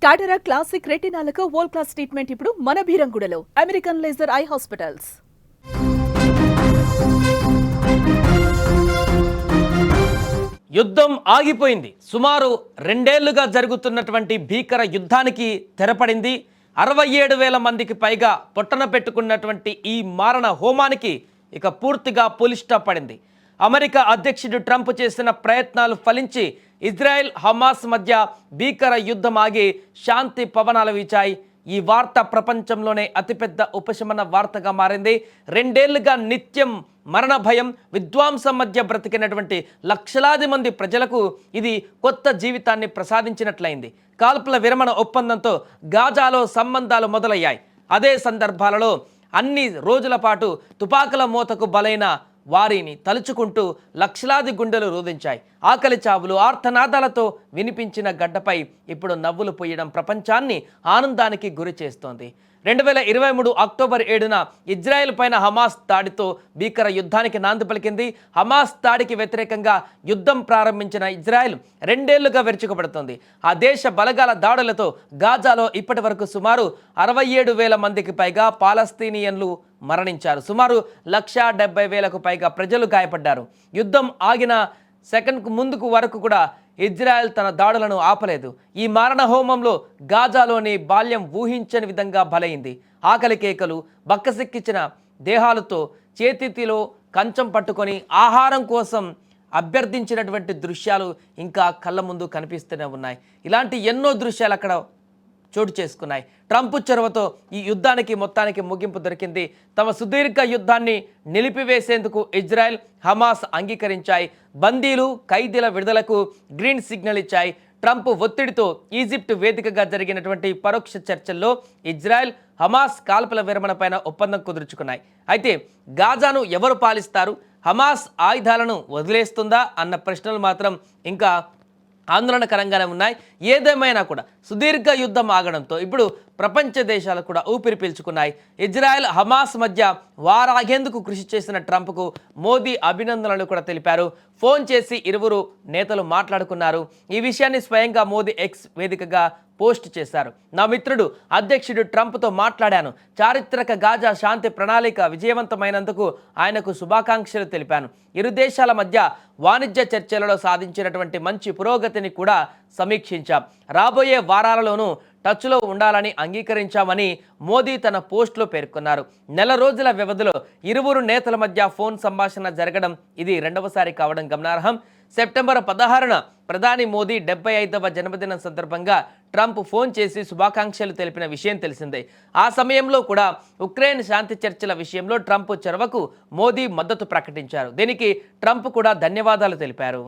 టాటరా classic రెటినాలకు world class treatment ఇప్పుడు మన భీరంగూడలో American laser eye hospitals. యుద్ధం ఆగిపోయింది. సుమారు 2 ఏళ్లుగా జరుగుతున్నటువంటి భీకర యుద్ధానికి తెరపడింది. 67,000 మందికి పైగా పొట్టన పెట్టుకున్నటువంటి ఈ మారణ హోమానికి ఇక పూర్తిగా పులి స్టాప్ పడింది. అమెరికా అధ్యక్షుడు ట్రంప్ చేసిన ప్రయత్నాలు ఫలించి ఇజ్రాయెల్ హమాస్ మధ్య భీకర యుద్ధం ఆగి శాంతి పవనాలు వీచాయి. ఈ వార్త ప్రపంచంలోనే అతిపెద్ద ఉపశమన వార్తగా మారింది. 2 ఏళ్లుగా నిత్యం మరణ భయం, విధ్వంసం మధ్య బ్రతికినటువంటి లక్షలాది మంది ప్రజలకు ఇది కొత్త జీవితాన్ని ప్రసాదించినట్లయింది. కాల్పుల విరమణ ఒప్పందంతో గాజాలో సంబంధాలు మొదలయ్యాయి. అదే సందర్భాలలో అన్ని రోజుల పాటు తుపాకుల మోతకు బలైన వారిని తలుచుకుంటూ లక్షలాది గుండెలు రోధించాయి. ఆకలి చావులు, ఆర్తనాదాలతో వినిపించిన గడ్డపై ఇప్పుడు నవ్వులు పోయడం ప్రపంచాన్ని ఆనందానికి గురి చేస్తోంది. 2023 అక్టోబర్ 7న ఇజ్రాయెల్ పైన హమాస్ దాడితో భీకర యుద్ధానికి నాంది పలికింది. హమాస్ దాడికి వ్యతిరేకంగా యుద్ధం ప్రారంభించిన ఇజ్రాయెల్ 2 ఏళ్లుగా విరుచుకుపడుతోంది. ఆ దేశ బలగాల దాడులతో గాజాలో ఇప్పటి వరకు సుమారు 67,000 మందికి పైగా పాలస్తీనియన్లు మరణించారు. సుమారు 170,000కు పైగా ప్రజలు గాయపడ్డారు. యుద్ధం ఆగిన సెకండ్కు ముందుకు వరకు కూడా ఇజ్రాయెల్ తన దాడులను ఆపలేదు. ఈ మారణ హోమంలో గాజాలోని బాల్యం ఊహించని విధంగా బలైంది. ఆకలి కేకలు, బక్కసిక్కించిన దేహాలతో చేతిలో కంచం పట్టుకొని ఆహారం కోసం అభ్యర్థించినటువంటి దృశ్యాలు ఇంకా కళ్ళ ముందు కనిపిస్తూనే ఉన్నాయి. ఇలాంటి ఎన్నో దృశ్యాలు అక్కడ చోటు చేసుకున్నాయి. ట్రంప్ చొరవతో ఈ యుద్ధానికి మొత్తానికి ముగింపు దొరికింది. తమ సుదీర్ఘ యుద్ధాన్ని నిలిపివేసేందుకు ఇజ్రాయెల్, హమాస్ అంగీకరించాయి. బందీలు, ఖైదీల విడుదలకు గ్రీన్ సిగ్నల్ ఇచ్చాయి. ట్రంప్ ఒత్తిడితో ఈజిప్ట్ వేదికగా జరిగినటువంటి పరోక్ష చర్చల్లో ఇజ్రాయెల్, హమాస్ కాల్పుల విరమణ పైన ఒప్పందం కుదుర్చుకున్నాయి. అయితే గాజాను ఎవరు పాలిస్తారు? హమాస్ ఆయుధాలను వదిలేస్తుందా అన్న ప్రశ్నలు మాత్రం ఇంకా ఆందోళనకరంగానే ఉన్నాయి. ఏదేమైనా కూడా సుదీర్ఘ యుద్ధం ఆగడంతో ఇప్పుడు ప్రపంచ దేశాలు కూడా ఊపిరి పీల్చుకున్నాయి. ఇజ్రాయెల్, హమాస్ మధ్య వారాగేందుకు కృషి చేసిన ట్రంప్కు మోదీ అభినందనలు కూడా తెలిపారు. ఫోన్ చేసి ఇరువురు నేతలు మాట్లాడుకున్నారు. ఈ విషయాన్ని స్వయంగా మోదీ ఎక్స్ వేదికగా పోస్ట్ చేశారు. నా మిత్రుడు అధ్యక్షుడు ట్రంప్తో మాట్లాడాను. చారిత్రక గాజా శాంతి ప్రణాళిక విజయవంతమైనందుకు ఆయనకు శుభాకాంక్షలు తెలిపాను. ఇరు దేశాల మధ్య వాణిజ్య చర్చలలో సాధించినటువంటి మంచి పురోగతిని కూడా సమీక్షించాం. రాబోయే వారాలలోనూ టచ్లో ఉండాలని అంగీకరించామని మోదీ తన పోస్టులో పేర్కొన్నారు. 4 రోజుల వ్యవధిలో ఇరువురు నేతల మధ్య ఫోన్ సంభాషణ జరగడం ఇది 2వసారి కావడం గమనార్హం. సెప్టెంబర్ 16న ప్రధాని మోదీ 75వ జన్మదినం సందర్భంగా ట్రంప్ ఫోన్ చేసి శుభాకాంక్షలు తెలిపిన విషయం తెలిసిందే. ఆ సమయంలో కూడా ఉక్రెయిన్ శాంతి చర్చల విషయంలో ట్రంప్ చొరవకు మోదీ మద్దతు ప్రకటించారు. దీనికి ట్రంప్ కూడా ధన్యవాదాలు తెలిపారు.